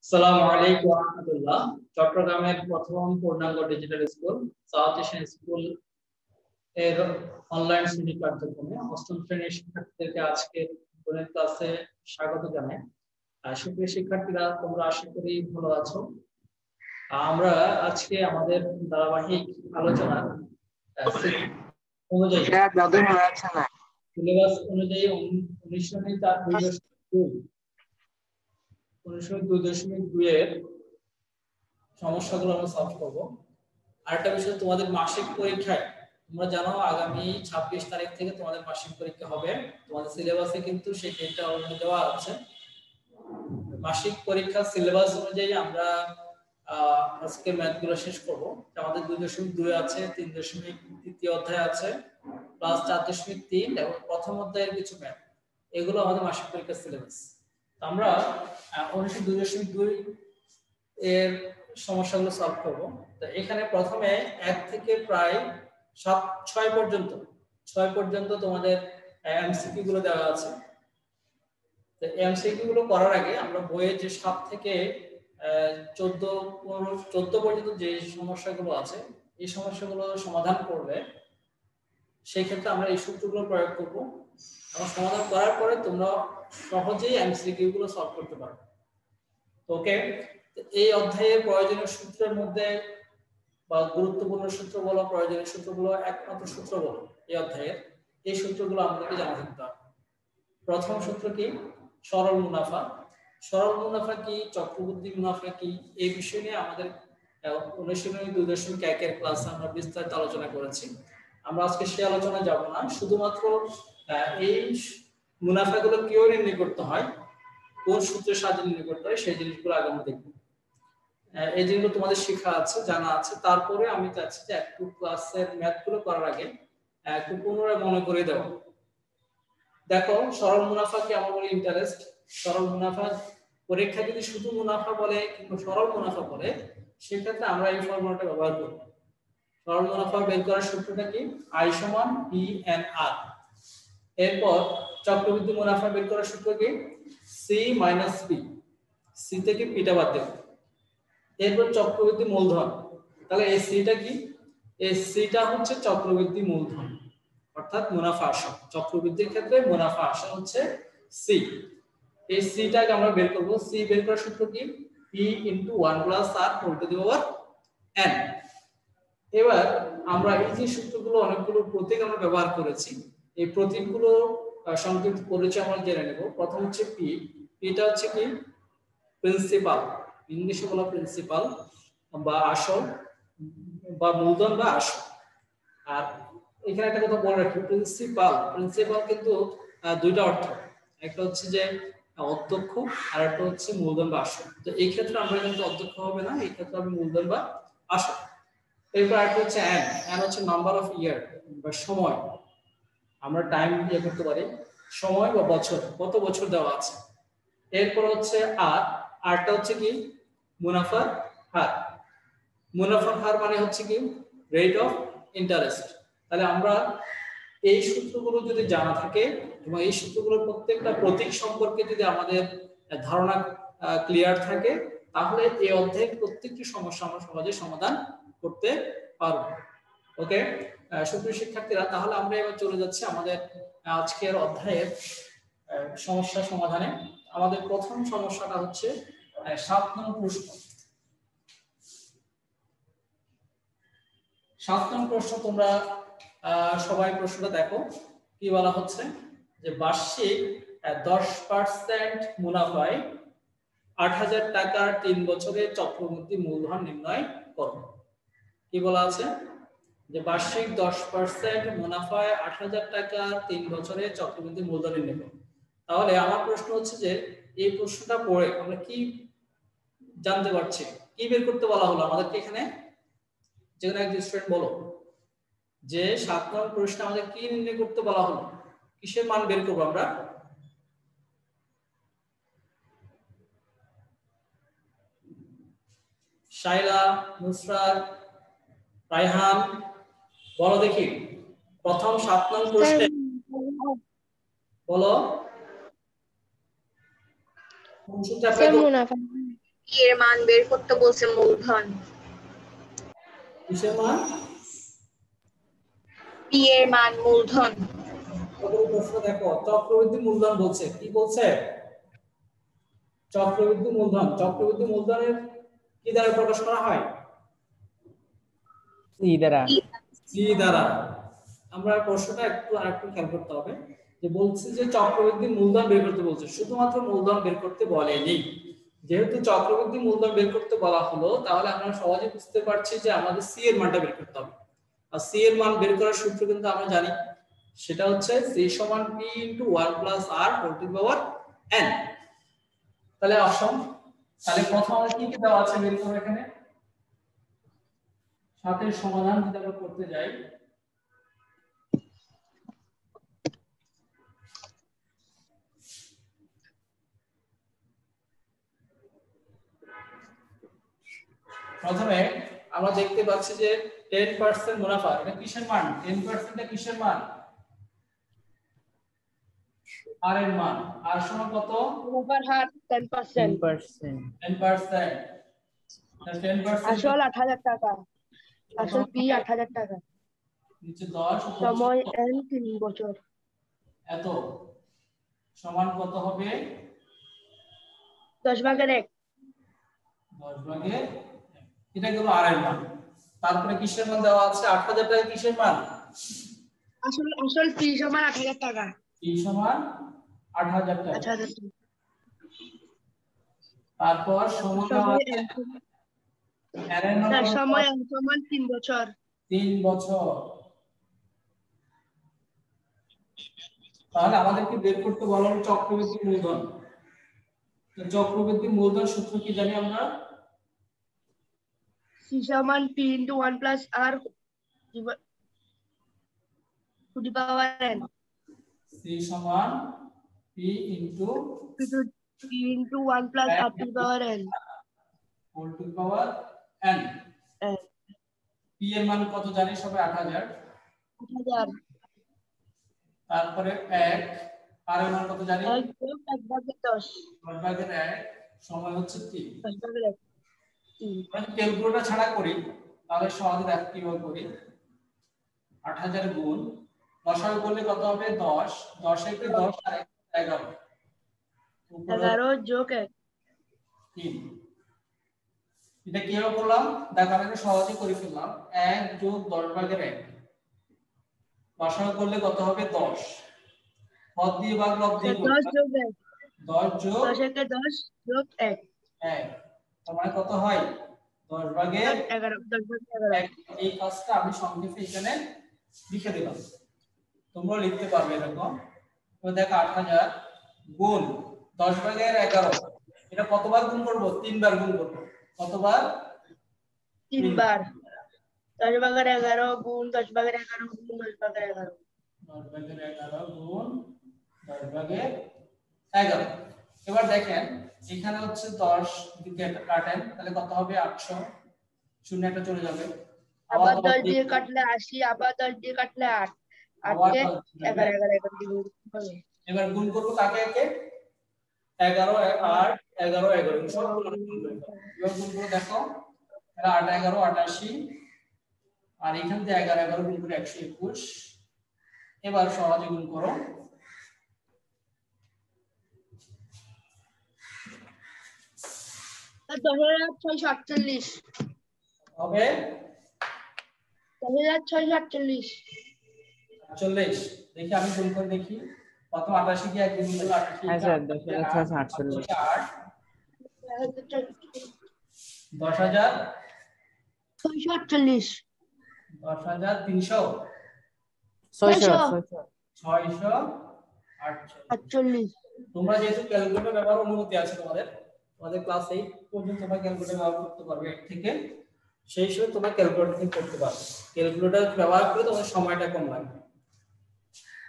আসসালামু আলাইকুম ওয়া রাহমাতুল্লাহ। চট্টগ্রামের প্রথম পূর্ণাঙ্গ digital school south Asian school এর অনলাইন শ্রেণী কার্যক্রমে অষ্টম শ্রেণীর শিক্ষার্থীদেরকে আজকে গণিত ক্লাসে স্বাগত জানাই। সুপ্রিয় শিক্ষার্থীরা, তোমরা আশা করি ভালো আছো। আমরা আজকে আমাদের ধারাবাহিক আলোচনা অনুযায়ী সিলেবাস অনুযায়ী 19.2 এর সমস্যাগুলো আমরা সলভ করব। আরেকটা বিষয়, তোমাদের মাসিক পরীক্ষায় তোমরা জানো আগামী 26 তারিখ থেকে তোমাদের মাসিক পরীক্ষা হবে। তোমাদের সিলেবাসে কিন্তু সেই ডেটটা অলরেডি দেওয়া আছে। মাসিক পরীক্ষা সিলেবাস অনুযায়ী আমরা আজকে ম্যাথগুলো শেষ করব। আমাদের 2.2 আছে, 3.3 অধ্যায় আছে, প্লাস 4.3 এবং প্রথম অধ্যায়ের কিছু ম্যাথ, এগুলো আমাদের মাসিক পরীক্ষার সিলেবাস। আমরা 2.2 এর সমস্যাগুলো সলভ করব। তো এখানে প্রথমে 1 থেকে প্রায় 6 পর্যন্ত তোমাদের এমসিকিউ গুলো দেওয়া আছে। তো এমসিকিউ গুলো করার আগে আমরা বইয়ে যে 7 থেকে 14 পর্যন্ত যে সমস্যাগুলো আছে, এই সমস্যাগুলো সমাধান করবে, সেই ক্ষেত্রে আমরা এই সূত্রগুলো প্রয়োগ করব এবং সমাধান করার পরে তোমরা সহজেই এমসিকিউ গুলো সলভ করতে পারবে। ওকে, এই অধ্যায়ের প্রয়োজনীয় সূত্রের মধ্যে বা গুরুত্বপূর্ণ সূত্র বলো, প্রয়োজনীয় সূত্রগুলো, একমাত্র সূত্র বলো, এই অধ্যায়ের এই সূত্রগুলো আমাদেরকে জানা থাকতে হবে। প্রথম সূত্র কি? সরল মুনাফা। সরল মুনাফা কি, চক্রবৃদ্ধি মুনাফা কি, এই বিষয় নিয়ে আমাদের অনুশীলনী 2.1 এর ক্লাসে আমরা বিস্তারিত আলোচনা করেছি। আমরা আজকে সেই আলোচনা যাব না, শুধুমাত্র এই মুনাফাগুলো কিভাবে নির্ণয় করতে হয়, কোন সূত্রের সাহায্যে নির্ণয় করতে হয়, সেই জিনিসগুলো আগে আমরা দেখব। এই জিনিসগুলো তোমাদের শেখা আছে, জানা আছে। তারপরে আমি চাচ্ছি যে একটু ক্লাসের ম্যাথগুলো করার আগে একটু পুনরায় মনে করে দেব। দেখো, সরল মুনাফা কি আমরা বলি ইন্টারেস্ট। সরল মুনাফা পরীক্ষা যদি শুধু মুনাফা বলে কিংবা সরল মুনাফা বলে, সেক্ষেত্রে আমরা এই ফর্মুলাটা ব্যবহার করব। সরল মুনাফা বের করার সূত্রটা কি? I সমান PNR। এরপর চক্রবৃদ্ধি মুনাফা বের করার সূত্র কি? C minus P। C থেকে P টা বাদ দেব। এরপর চক্রবৃদ্ধি মূলধন, তাহলে এই সিটা কি? এই সিটা হচ্ছে চক্রবৃদ্ধি মূলধন, অর্থাৎ মুনাফা আসল। চক্রবৃদ্ধির ক্ষেত্রে মুনাফা আসল হচ্ছে সি। এই সিটাকে আমরা বের করব। সি বের করার সূত্র কি? P * 1 + R whole to the power n। এবার আমরা এই যে সূত্রগুলো, অনেকগুলো প্রতীক আমরা ব্যবহার করেছি, এই প্রতীকগুলো সংক্ষিপ্ত পরিচয় আমরা জেনে নেব। প্রথম হচ্ছে P। Pটা হচ্ছে কি? প্রিন্সিপাল, ইংলিশে বলা প্রিন্সিপাল বা আসল বা মূলধন বা আসল। আর এখানে একটা কথা বলে রাখি, প্রিন্সিপাল কিন্তু দুইটা অর্থ, একটা হচ্ছে যে অধ্যক্ষ আর একটা হচ্ছে মূলধন বা আসল। তো এই ক্ষেত্রে আমরা কিন্তু অধ্যক্ষ হবে না, এই ক্ষেত্রে হবে মূলধন বা আসল। এরপর একটা হচ্ছে এন হচ্ছে নাম্বার অফ ইয়ার বা সময়, আমরা টাইম দিয়ে করতে পারি, সময় বা বছর, কত বছর দেওয়া আছে। এরপর হচ্ছে আরটা হচ্ছে কি? মুনাফার হার। মুনাফার হার মানে হচ্ছে কি? Rate of interest. তাহলে আমরা এই সূত্রগুলো যদি জানা থাকে এবং এই সূত্রগুলোর প্রত্যেকটা প্রতীক সম্পর্কে যদি আমাদের ধারণা ক্লিয়ার থাকে, তাহলে এই অধ্যায়ের প্রত্যেকটি সমস্যা আমরা সহজে সমাধান করতে পারব। ওকে সুপ্রিয় শিক্ষার্থীরা, তাহলে আমরা এবার চলে যাচ্ছি আমাদের আজকের অধ্যায়ের সমস্যা সমাধানে। আমাদের প্রথম সমস্যাটা হচ্ছে 7 নং প্রশ্ন। 7 নং প্রশ্ন তোমরা সবাই প্রশ্নটা দেখো। কি বলা হচ্ছে যে বার্ষিক 10% মুনাফায় 8,000 টাকার 3 বছরের চক্রবৃদ্ধি মূলধন নির্ণয় করো। কি বলা আছে? যে বার্ষিক 10% মুনাফায় 8,000 টাকা 3 বছরের চক্রবৃদ্ধি মূলধন নির্ণয় করো। তাহলে আমার প্রশ্ন হচ্ছে যে এই প্রশ্নটা পড়ে আমরা কি জানতে পারছি, কি বের করতে বলা হলো আমাদেরকে এখানে? যেখানে একজন স্টুডেন্ট বলো যে 7 নং প্রশ্নে আমাদের কি নির্ণয় করতে বলা হলো, কিসের মান বের করব আমরা? শাইলা, নুসরাত, রায়হান, বলো দেখি প্রথম 7 নং প্রশ্নে বলো। স্যার মুনাফা। এর মান বের করতে বলছে মূলধন। কিসের মান? পি এর মান মূলধন। তারপরে প্রশ্ন দেখো, চক্রবৃদ্ধি মূলধন বলছে, কি বলছে? চক্রবৃদ্ধি মূলধন। চক্রবৃদ্ধি মূলধনের কি দ্বারা প্রকাশ করা হয়? সি দ্বারা। সি দ্বারা। আমরা প্রশ্নটা আরেকটু খেয়াল করতে হবে যে বলছে যে চক্রবৃদ্ধি মূলধন বের করতে বলছে, শুধুমাত্র মূলধন বের করতে বলেনি। যেহেতু চক্রবৃদ্ধি মূলধন বের করতে বলা হলো, তাহলে আমরা সহজে বুঝতে পারছি যে আমাদের সি এর মানটা বের করতে হবে। আর সি এর মান বের করার সূত্র কিন্তু আমরা জানি, সেটা হচ্ছে সি সমান P into 1 plus R whole to the power n। তাহলে অপশন, তাহলে প্রথম আমাদের কি কি দেওয়া আছে বের করব এখানে। সাথে সমাধান যদি আমরা করতে যাই, প্রথমে আমরা দেখতে পাচ্ছি যে 10% মুনাফা, এটা কিসের মান? 10% টা কিসের মান? আর এর মান। আর সমান কত? মুনাফার হার 10%। 10%। 10% আসল 8000 টাকা। আসল পি 8000 টাকা। নিচে 10 সময় n 3 বছর। এত সমান কত হবে? 10 ভাগের 1। 10 ভাগের 1। এটা গেল আর এর মান। তারপরে কিসের মান দেওয়া আছে? 8000 টাকা কিসের মান? আসল পি সমান 8000 টাকা। পি সমান 8000 টাকা। 8000 টাকা। তারপর সমান দেওয়া আছে আর এর মান। সময় n সমান 3 বছর। 3 বছর। তাহলে আমাদেরকে বের করতে বলা হলো চক্রবৃদ্ধি মূলধন। তো চক্রবৃদ্ধি মূলধন সূত্র কি জানি আমরা? সি সমান P into 1 plus R to the power n। C সমান P into P into 1 plus R to the power n whole to the power n। P এর মান কত জানি সবাই? 8000। 8000। তারপরে 1 আর এর মান কত জানি? 1 যোগ 1 ভাগের 10। 10 ভাগের 1 সময় হচ্ছে 3। 10 ভাগের 1 3। আমরা ক্যালকুলেটর ছাড়া করি তাহলে সহজে দেখ কিভাবে করি। 8000 গুণ লসাগু করলে কত হবে? 10। 10 এ কি 10 আর 11। 11 যোগ 1 3। এটা কিভাবে করলাম দেখো, আমি একটু সহজে করে ফেললাম। 1 যোগ 10 ভাগের 1 লসাগু করলে কত হবে? 10। পদ দিয়ে ভাগ লব দিয়ে 10 যোগ 1। 10 যোগ 10 একে 10 যোগ 1 তার মানে কত হয়? 10 ভাগের 11। 10 ভাগের 11। এই কাজটা আমি সংক্ষেপে এখানে লিখে দিলাম, তোমরা লিখতে পারবে এরকম। তো দেখো 8000 গুণ 10 ভাগের 11, এটা কতবার গুণ করব? 3 বার গুণ করব। কতবার? 3 বার। 10 ভাগের 11 গুণ 10 ভাগের 11 গুণ 10 ভাগের 11। 10 ভাগের 11 গুণ 10 ভাগের 11। এবার দেখেন এখানে হচ্ছে 10 দিকে কাটেন তাহলে কত হবে? 800। শূন্য একটা চলে যাবে। আবার 10 দিয়ে কাটলে 80, আবার 10 দিয়ে কাটলে 8। 8 কে 11 11 দিয়ে গুণ হবে। এবার গুণ করব কাকে? একে 11 8 11 11 সবগুলো গুণ করব। এবার গুণ করে দেখো, তাহলে 8 11 88, আর এখান থেকে 11 11 গুণ করে 121। এবার সহজে গুণ করো। আর 10,648 হবে 10,648। 48। দেখি আমি গুণ করে দেখি। প্রথম 88 কি একদিন গুণ করলে 88। হ্যাঁ স্যার 10,648। 10,000 648 10,300 648। তোমরা যেহেতু ক্যালকুলেটর ব্যবহার অনুমতি আছে তোমাদের ক্লাস 8 পর্যন্ত তোমরা ক্যালকুলেটর ব্যবহার করতে পারবে। 8 থেকে সেই হিসেবে তোমরা ক্যালকুলেটর করতে পারবে। ক্যালকুলেটর ব্যবহার করে তোমাদের সময়টা কম লাগবে।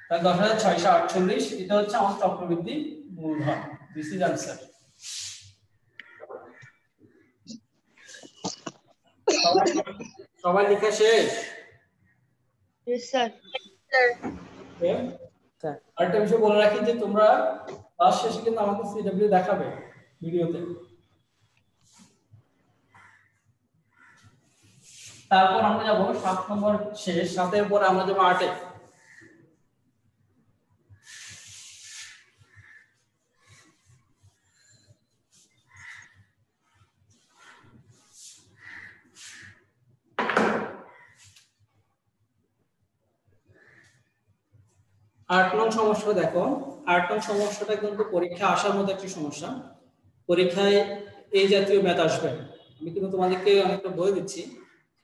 তাহলে 10,648 এটা হচ্ছে আমাদের চক্রবৃদ্ধি মূলধন। This is answer. সবাই লেখা শেষ? Yes sir. আরেকটা বিষয় বলে রাখি যে তোমরা ক্লাস শেষে কিন্তু আমাকে সিডব্লিউ দেখাবে ভিডিওতে। তারপর আমরা যাব 7 নম্বর শেষ, 7 এর পরে আমরা যাব 8 এ। আট নং সমস্যা দেখো, 8 নং সমস্যাটা কিন্তু পরীক্ষা আসার মতো একটি সমস্যা। পরীক্ষায় এই জাতীয় ম্যাথ আসবে, আমি কিন্তু তোমাদেরকে অনেকটা বলে দিচ্ছি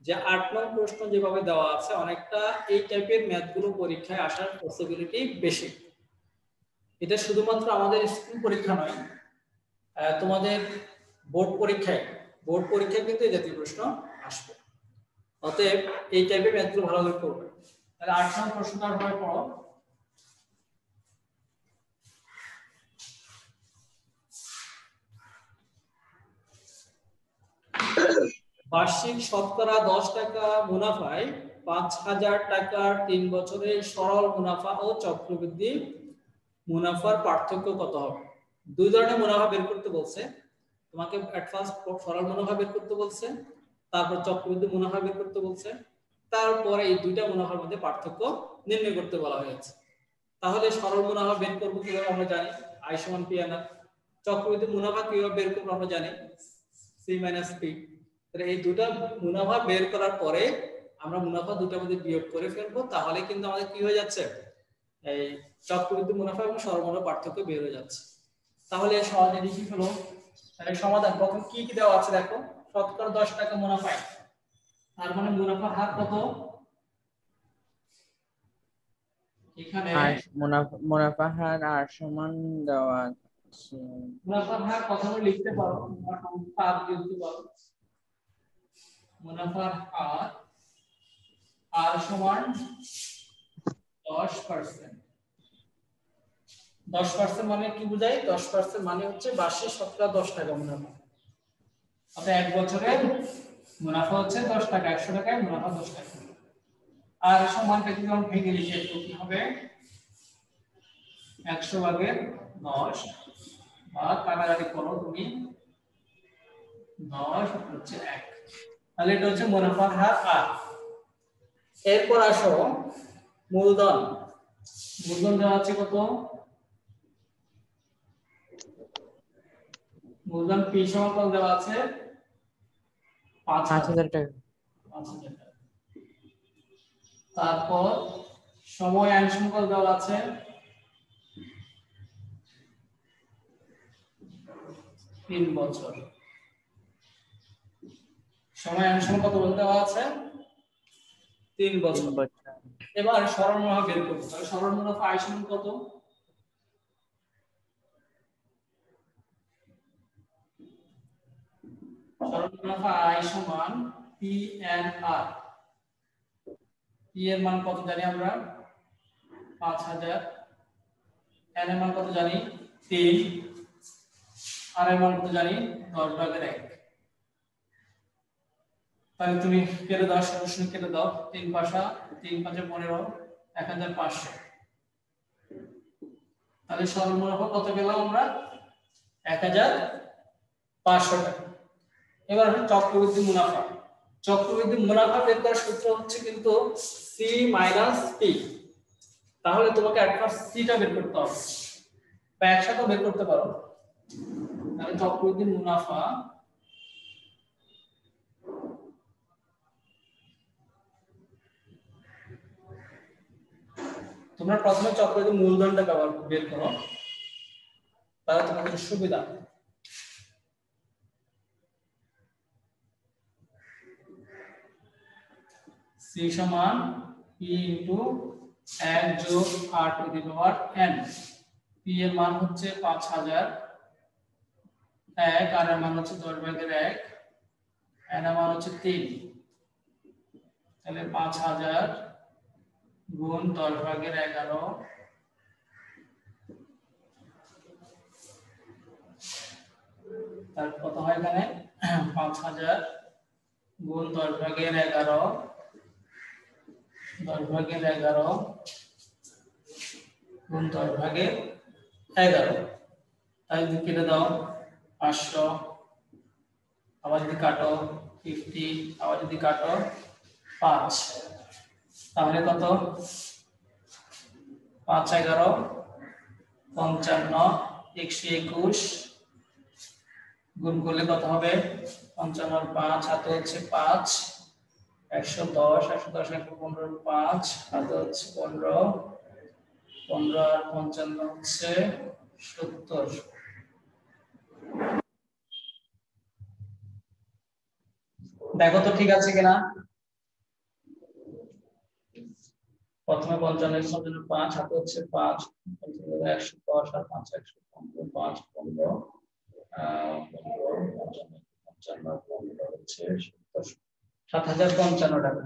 যে 8 নং প্রশ্ন যেভাবে দেওয়া আছে অনেকটা এই টাইপের ম্যাথগুলো পরীক্ষায় আসার পসিবিলিটি বেশি। এটা শুধুমাত্র আমাদের স্কুল পরীক্ষা নয়, তোমাদের বোর্ড পরীক্ষায় কিন্তু এই জাতীয় প্রশ্ন আসবে। অতএব এই টাইপের ম্যাথগুলো ভালো করে করবে। তাহলে 8 নং প্রশ্নটা হয়ে পড়ো। বার্ষিক শতকরা 10 টাকা মুনাফায় 5,000 টাকার 3 বছরের সরল মুনাফা ও চক্রবৃদ্ধি মুনাফার পার্থক্য কত হবে? দুই ধরনের মুনাফা বের করতে বলছে তোমাকে। এট ফার্স্ট সরল মুনাফা বের করতে বলছে, তারপর চক্রবৃদ্ধি মুনাফা বের করতে বলছে, তারপরে এই দুইটা মুনাফার মধ্যে পার্থক্য নির্ণয় করতে বলা হয়েছে। তাহলে সরল মুনাফা বের করব কিভাবে আমরা জানি, I = P/R। চক্রবৃদ্ধি মুনাফা কিভাবে বের করব আমরা জানি, C - P। তাহলে এই দুটো মুনাফা বের করার পরে আমরা মুনাফা দুটোর মধ্যে বিয়োগ করে ফেলবো, তাহলে কিন্তু আমাদের কি হয়ে যাচ্ছে, এই চক্রবৃদ্ধি মুনাফা এবং সরল মুনাফার পার্থক্য বের হয়ে যাচ্ছে। তাহলে সহজে লিখি হলো। তাহলে সমাধান প্রথম কি কি দেওয়া আছে দেখো, শতকরা 10 টাকা মুনাফায়, তার মানে মুনাফার হার কত? এখানে মুনাফা হার R সমান দেওয়া আছে। মুনাফার হার প্রথমে লিখতে পারো, হার লিখতে পারো। মুনাফার হার R সমান 10%। 10% মানে কি বোঝায়? 10% মানে হচ্ছে বার্ষিক শতকরা 10 টাকা মুনাফা। অর্থাৎ এক বছরের মুনাফা হচ্ছে 10 টাকা, 100 টাকায় মুনাফা 10 টাকা। আর সমানটা যদি আমরা ভেঙে লিখি তো কি হবে, 100/10 বা কাটাকাটি করো তুমি, 10 হচ্ছে 1। তাহলে এটা হচ্ছে মুনাফার হার আর। এরপর আসো মূলধন। মূলধন দেওয়া আছে কত? মূলধন P সমান দেওয়া আছে 5,000 টাকা। 5,000 টাকা। তারপর সময় আইন সংকল দেওয়া আছে 3 বছর। সময় আইন সংকল কত বলতে দেওয়া আছে? 3 বছর। এবার সরল মুনাফা বের করব। তাহলে সরল মুনাফা I সমান কত? সরল মুনাফা I সমান P/R। P এর মান কত জানি আমরা? 5,000। N এর মান কত জানি? 3। R এর মান কত জানি? 10/1। তাহলে তুমি কেটে দাও, সরাসরি কেটে দাও। 3 পাশা 3 5 15, 1500। তাহলে সরল মুনাফা কত পেলাম আমরা? 1500 টাকা। এবার চক্রবৃদ্ধি মুনাফা। চক্রবৃদ্ধি মুনাফা বের করার সূত্র হচ্ছে কিন্তু C - P। তাহলে তোমাকে একবার সিটা বের করতে হবে, বা একসাথে বের করতে পারো। তাহলে চক্রবৃদ্ধি মুনাফা তোমরা প্রথমে চক্রবৃদ্ধি মূলধনটা বের করো, তাহলে তোমাদের সুবিধা। C সমান P * 1 + R⁴ P এর মান হচ্ছে 5,000, 1 আর এর মান হচ্ছে 10/1, n এর মান হচ্ছে 3। তাহলে 5,000 গুণ 10/11, তার কত হয় এখানে? 5,000 গুণ 10/11, 10/11 গুণ 10/11। তাহলে যদি কেটে দাও 500, আবার যদি কাটো 50, আবার যদি কাটো 5 তাহলে কত 5 11 55 121 গুণ করলে কত হবে 55 আর 5 হাতে হচ্ছে 5 110 110 115 5 হাতে হচ্ছে 15 15 আর 55 হচ্ছে 70 দেখো তো ঠিক আছে কিনা প্রথমে 55 5 হাতে হচ্ছে 5 110 আর 5 115 5 15 55 হচ্ছে 7055 টাকা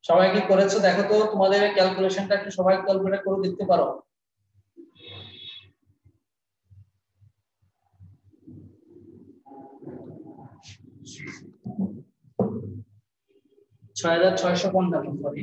সবাই কি করেছো দেখো তো তোমাদের ক্যালকুলেশনটা একটু সবাই ক্যালকুলেট করে দেখতে পারো ছয় হাজার 655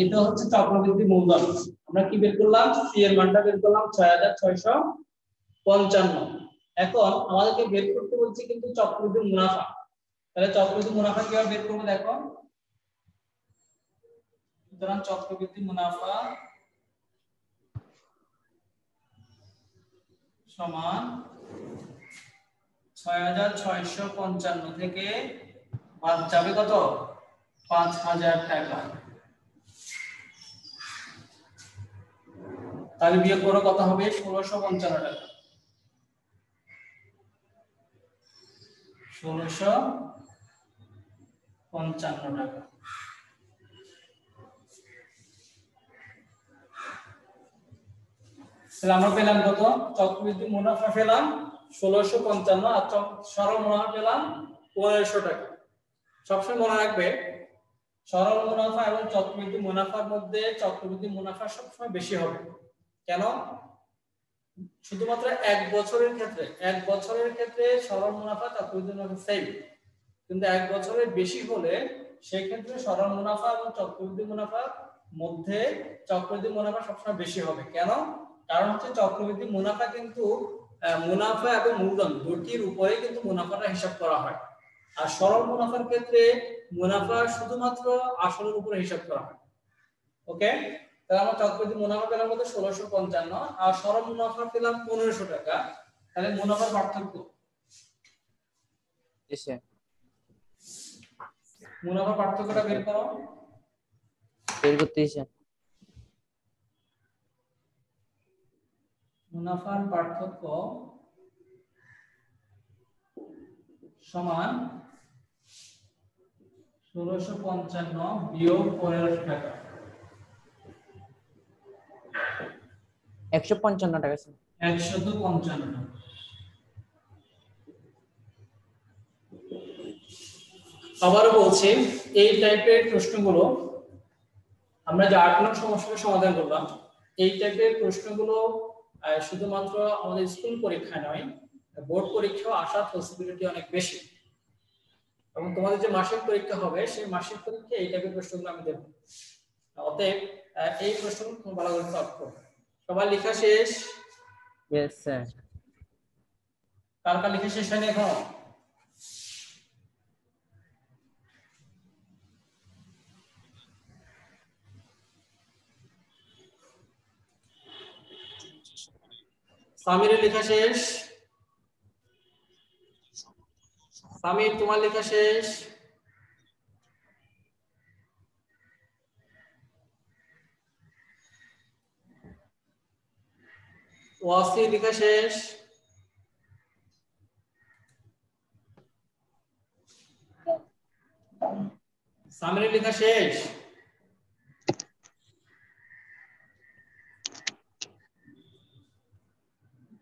এটা হচ্ছে চক্রবৃদ্ধি মূলধন আমরা কি বের করলাম সি এর মানটা বের করলাম 6655 এখন আমাদেরকে বের করতে বলছে কিন্তু চক্রবৃদ্ধি মুনাফা তাহলে চক্রবৃদ্ধি মুনাফা কিভাবে বের করব দেখো সুতরাং চক্রবৃদ্ধি মুনাফা সমান 6655 থেকে বাদ যাবে কত 5000 টাকা তাহলে বিয়োগ করো কত হবে 1655 টাকা 1655 টাকা তাহলে আমরা পেলাম কত চক্রবৃদ্ধি মুনাফা পেলাম 1655 আর সরল মুনাফা পেলাম 1500 টাকা সবসময় মনে রাখবে সরল মুনাফা এবং চক্রবৃদ্ধি মুনাফার মধ্যে চক্রবৃদ্ধি মুনাফা সবসময় বেশি হবে কেন শুধুমাত্র এক বছরের ক্ষেত্রে সরল মুনাফা চক্রবৃদ্ধি মুনাফা সেম কিন্তু এক বছরের বেশি হলে সেই ক্ষেত্রে সরল মুনাফা এবং চক্রবৃদ্ধি মুনাফার মধ্যে চক্রবৃদ্ধি মুনাফা সবসময় বেশি হবে কেন কারণ হচ্ছে চক্রবৃদ্ধি মুনাফা কিন্তু মুনাফা এবং মূলধন দুটির উপরে কিন্তু মুনাফাটা হিসাব করা হয় আর সরল মুনাফার ক্ষেত্রে মুনাফা শুধুমাত্র আসলের উপরে হিসাব করা হয় ওকে তাহলে আমরা চক্রবৃদ্ধি মুনাফা পেলাম কত 1655 আর সরল মুনাফা পেলাম 1500 টাকা তাহলে মুনাফার পার্থক্য এসে মুনাফার পার্থক্যটা বের করো বের করতে এসে মুনাফার পার্থক্য সমান 1655 বিয়োগ 1500 টাকা 155 টাকা 155 টাকা আবারও বলছি এই টাইপের প্রশ্নগুলো আমরা যে 8 নং সমস্যার সমাধান করলাম এই টাইপের প্রশ্নগুলো শুধুমাত্র আমাদের স্কুল পরীক্ষা নয় বোর্ড পরীক্ষাও আসার পসিবিলিটি অনেক বেশি এবং তোমাদের যে মাসিক পরীক্ষা হবে সেই মাসিক পরীক্ষায় এই টাইপের প্রশ্নগুলো আমি দেব অতএব এই প্রশ্নগুলো তুমি ভালো করে সলভ করো সবার লেখা শেষ यस স্যার কার কার লেখা শেষ হয়নি এখন সামিরের লেখা শেষ সামির তোমার লেখা শেষ ওয়াসি লেখা শেষ সামিরের লেখা শেষ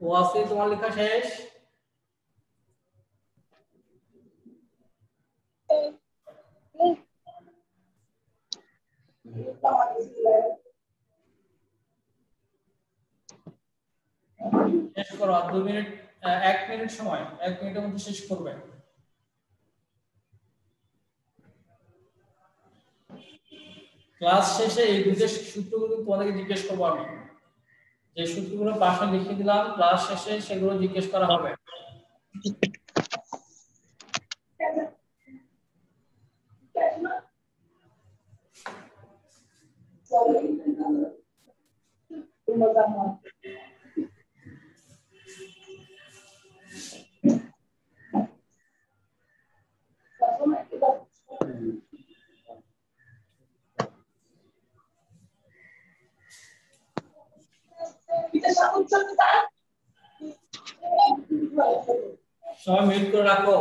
ওয়াসি তোমার লেখা শেষ শেষ করো 2 মিনিট 1 মিনিট সময় 1 মিনিটের মধ্যে শেষ করবে ক্লাস শেষে এই দুটো সূত্রগুলো তোমাদেরকে জিজ্ঞেস করবো আমি, যে সূত্রগুলো পাশে লিখে দিলাম, ক্লাস শেষে সেগুলো জিজ্ঞেস করা হবে। সবাই মিউট করে রাখো।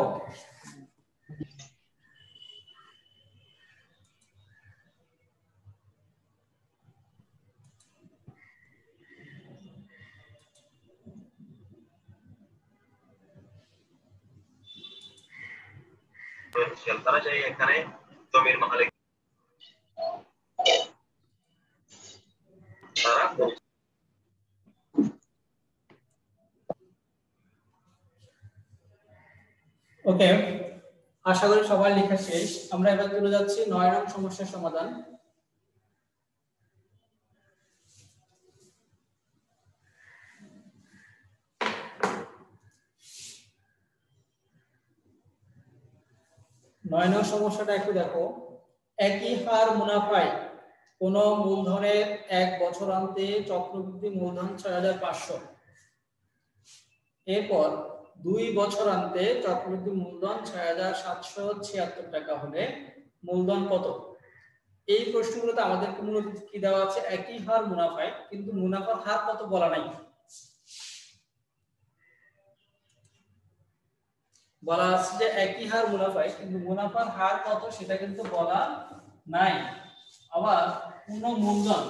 चलता चाहिए এখানে জমির মালিক তারা ওকে, আশা করি সবাই লেখা শেষ। আমরা এবার চলে যাচ্ছি 9 নং সমস্যার সমাধান। নয় নং সমস্যাটা একটু দেখো। একই হার মুনাফায় কোন মূলধনের 1 বছরান্তে চক্রবৃদ্ধি মূলধন 6500, এরপর 2 বছরান্তে চক্রবৃদ্ধি মূলধন 6776 টাকা হলে মূলধন কত? এই প্রশ্নগুলোতে আমাদের মূলত কি দেওয়া আছে? একই হার মুনাফায়, কিন্তু মুনাফার হার কত বলা নাই। বলা আছে যে একই হার মুনাফায়, কিন্তু মুনাফার হার কত সেটা কিন্তু বলা নাই। আবার কোন মূলধন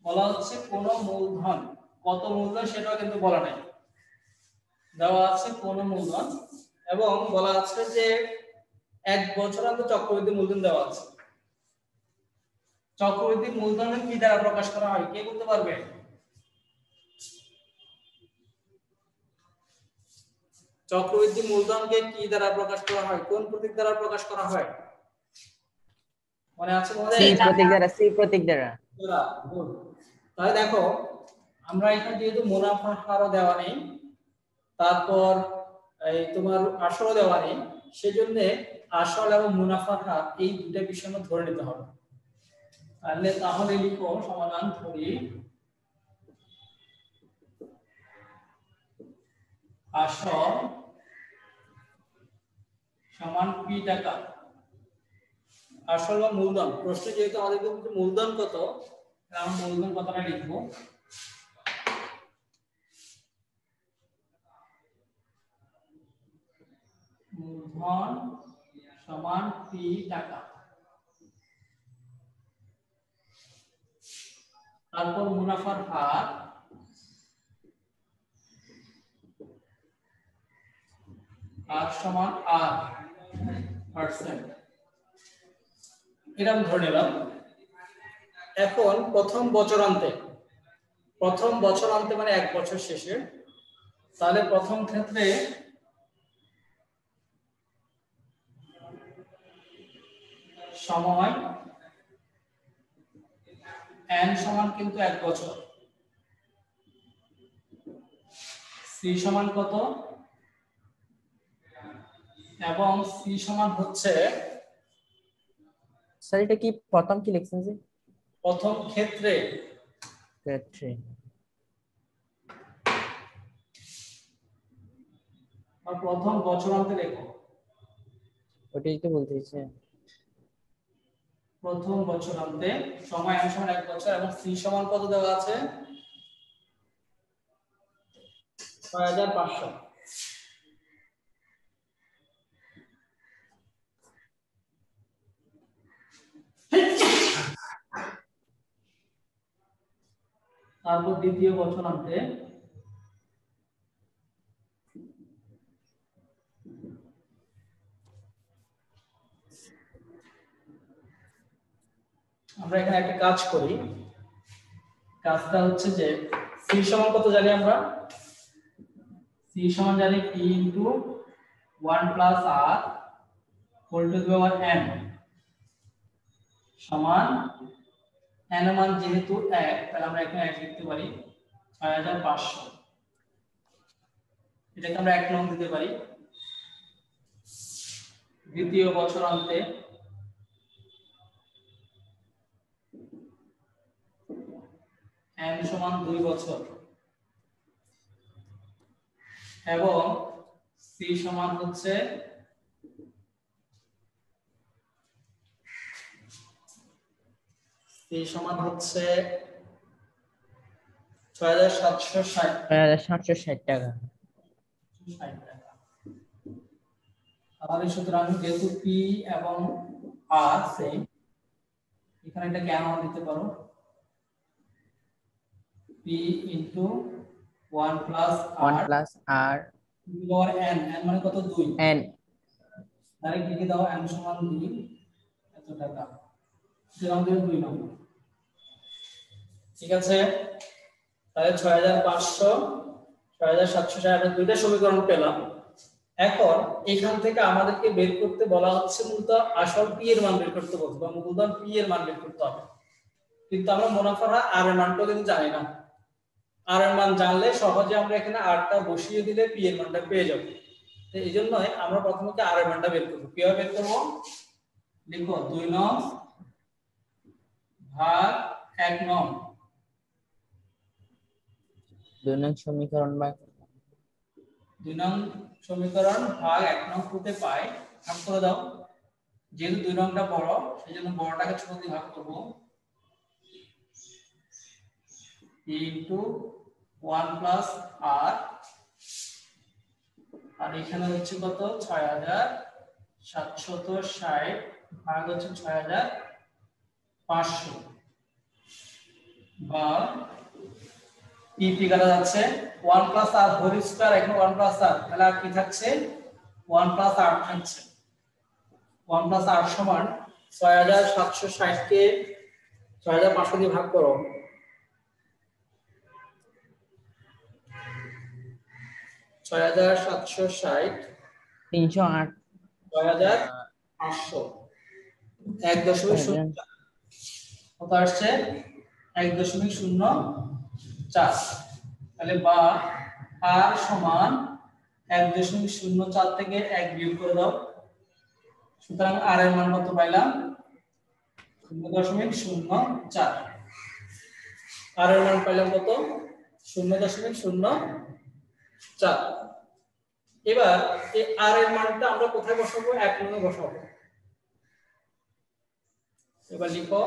বলা হচ্ছে, কোন মূলধন কত মূলধন সেটাও কিন্তু বলা নাই। দেওয়া আছে কোন মূলধন, এবং বলা আছে যে 1 বছরান্তে চক্রবৃদ্ধি মূলধন দেওয়া আছে। চক্রবৃদ্ধি মূলধন কি দ্বারা প্রকাশ করা হয়, কে বলতে পারবে? চক্রবৃদ্ধি মূলধনকে কি দ্বারা প্রকাশ করা হয়, কোন প্রতীক দ্বারা প্রকাশ করা হয়? মনে আছে তোমাদের? সি প্রতীক দ্বারা, সি প্রতীক দ্বারা। তাহলে দেখো, আমরা এখানে যেহেতু মুনাফার হারও দেওয়া নেই, তারপর এই তোমার আসলও দেওয়া নেই, সেজন্য আসল এবং মুনাফার হার এই দুটো বিষয় আমরা ধরে নিতে হবে। তাহলে লিখো সমাধান ধরি আসল সমান পি টাকা। আসল বা মূলধন, প্রশ্ন যেহেতু আমাদের মূলধন কত, আমরা মূলধন কতটা লিখবো। মূলধন সমান পি টাকা, তারপর মুনাফার হার আর সমান আর পার্সেন্ট, এরকম ধরে নিলাম। এখন প্রথম বছরান্তে মানে 1 বছর শেষে, তাহলে প্রথম ক্ষেত্রে সময় n সমান কিন্তু 1 বছর, c সমান কত, এবং c সমান হচ্ছে, স্যার এটা কি প্রথম কি লিখছেন যে? প্রথম ক্ষেত্রে আর প্রথম বছরান্তে লেখো। ওটাই তো বলতেছে। প্রথম বছরান্তে সময় n সমান 1 বছর এবং c সমান কত দেওয়া আছে? 6500। তারপর দ্বিতীয় বছরান্তে আমরা এখানে একটা কাজ করি। কাজটা হচ্ছে যে c সমান কত জানি আমরা? c সমান জানি p * 1 + r whole to the power n সমান n এর মান যেহেতু 1 তাহলে আমরা এখানে 1 লিখতে পারি 6500 এটাকে আমরা 1 নং দিতে পারি দ্বিতীয় বছরান্তে n সমান 2 বছর এবং c সমান হচ্ছে এই সমান হচ্ছে 6760 টাকা। তাহলে সুতরাং যেহেতু p এবং r সেম এখানে এটা কেন দিতে পারো p ইনটু 1 প্লাস r পাওয়ার n n মানে কত 2 n ডাইরেক্ট লিখে দাও n সমান 2 এত টাকা সুতরাং 2 নম্বর ঠিক আছে তাহলে 6500 6760 আমরা দুইটা সমীকরণ পেলাম এখন এখান থেকে আমাদেরকে বের করতে বলা হচ্ছে মূলত আসল p এর মান বের করতে বলছে বা মূলধন p এর মান বের করতে হবে কিন্তু আমরা মুনাফার r এর মানটা কিন্তু জানি না r এর মান জানলে সহজে আমরা এখানে r টা বসিয়ে দিলে p এর মানটা পেয়ে যাব তো এইজন্যই আমরা প্রথমে r এর মানটা বের করব কিভাবে বের করব লিখো 2 নং ভাগ 1 নং 2 নং সমীকরণ বা 2 নং সমীকরণ ভাগ 1 নং করতে পাই ভাগ করে দাও যেহেতু 2 নংটা বড় সেজন্য বড়টাকে ছোট দিয়ে ভাগ করব ইনটু 1 প্লাস r আর এখানে হচ্ছে কত 6760 ভাগ হচ্ছে 6500 বা p কাটা যাচ্ছে 1 প্লাস r হোল স্কয়ার এখন 1 প্লাস r তাহলে আর কি থাকছে 1 প্লাস r থাকছে 1 প্লাস r সমান 6760 কে 6500 দিয়ে ভাগ করো 6760 308 6500 1.0 কত আসছে 1.04 তাহলে বা r সমান 1.04 থেকে 1 বিয়োগ করে দাও সুতরাং r এর মান কত পাইলাম 0.04 r এর মান পাইলাম কত 0.04 এবার এই r এর মানটা আমরা কোথায় বসাবো 1 নং এ বসাবো এবার লিখো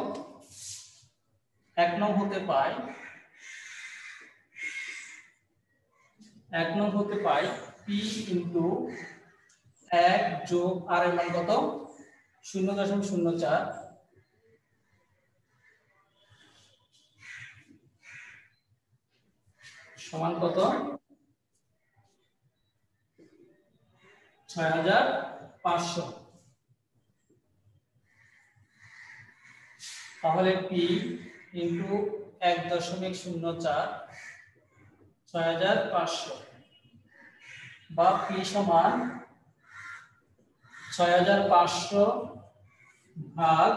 1 নং হতে পাই 1 নং হতে পাই p ইনটু 1 যোগ r এর মান কত 0.04 সমান কত 6500 তাহলে p ইনটু 1.04 6500 বা p সমান 6500 ভাগ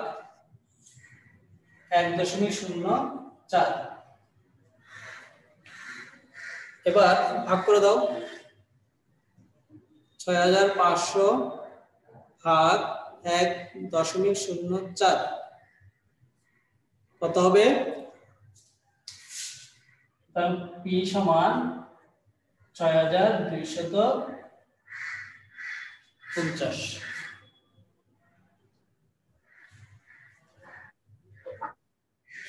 1.04 এবার ভাগ করে দাও 6500 ভাগ 1.04 কত হবে তাহলে p সমান 6250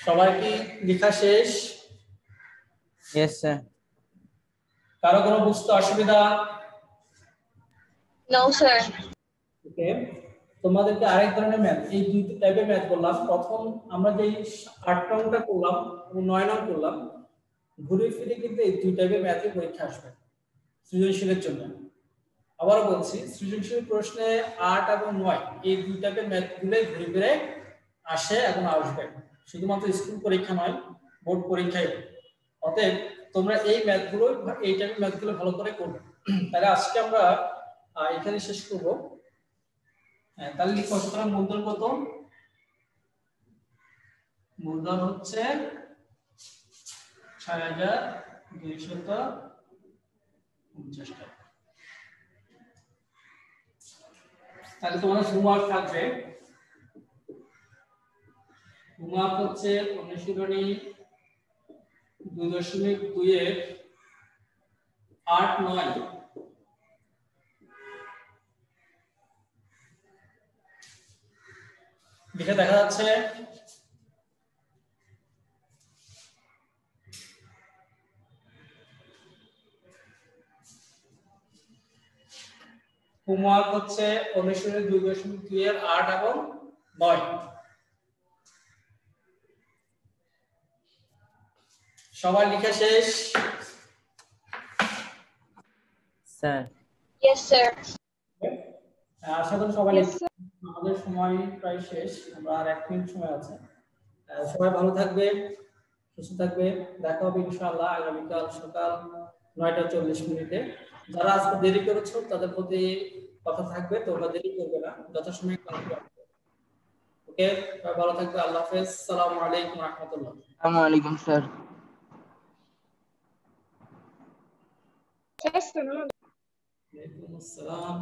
সবার কি লেখা শেষ यस স্যার কারো কোনো বুঝতে অসুবিধা নো স্যার ওকে তোমাদেরকে আরেক ধরনের ম্যাথ এই দুই টাইপের ম্যাথ করলাম প্রথম আমরা যে 8 নংটা করলাম এবং 9 নং করলাম ঘুরে ফিরে কিন্তু এই দুই টাইপের ম্যাথে পরীক্ষা আসবে সৃজনশীলের জন্য আবার বলছি সৃজনশীল প্রশ্নে 8 এবং 9 এই দুই টাইপের ম্যাথগুলোই ঘুরে ফিরে আসে এবং আসবে শুধুমাত্র স্কুল পরীক্ষা নয় বোর্ড পরীক্ষায় অতএব তোমরা এই ম্যাথগুলো এই টাইপের ম্যাথগুলো ভালো করে করবে তাহলে আজকে আমরা এখানে শেষ করব তাহলে লিখো সুতরাং মূলধন কত মূলধন হচ্ছে ৬,২৫০ টাকা। তাহলে তোমাদের হোমওয়ার্ক থাকবে, হোমওয়ার্ক হচ্ছে অনুশীলনী 2.2 এর 8-9 লিখে দেখা যাচ্ছে। হোমওয়ার্ক হচ্ছে অনুশীলনী 2.2 এর 8 এবং 9। সবার লেখা শেষ? Sir Yes, sir. আশা করি সবাই আমাদের সময় প্রায় শেষ, আমরা আর 1 মিনিট সময় আছে। সবাই ভালো থাকবে, সুস্থ থাকবে, দেখা হবে ইনশাআল্লাহ আগামীকাল সকাল 9:40 যারা আজকে দেরি করেছো তাদের প্রতি কথা থাকবে, তোমরা দেরি করবে না, যথাসময়ে ক্লাস করবে। ওকে, সবাই ভালো থাকবে, আল্লাহ হাফেজ, আসসালামু আলাইকুম ওয়া রাহমাতুল্লাহ। আসসালামু আলাইকুম স্যার। ওয়ালাইকুম আসসালাম।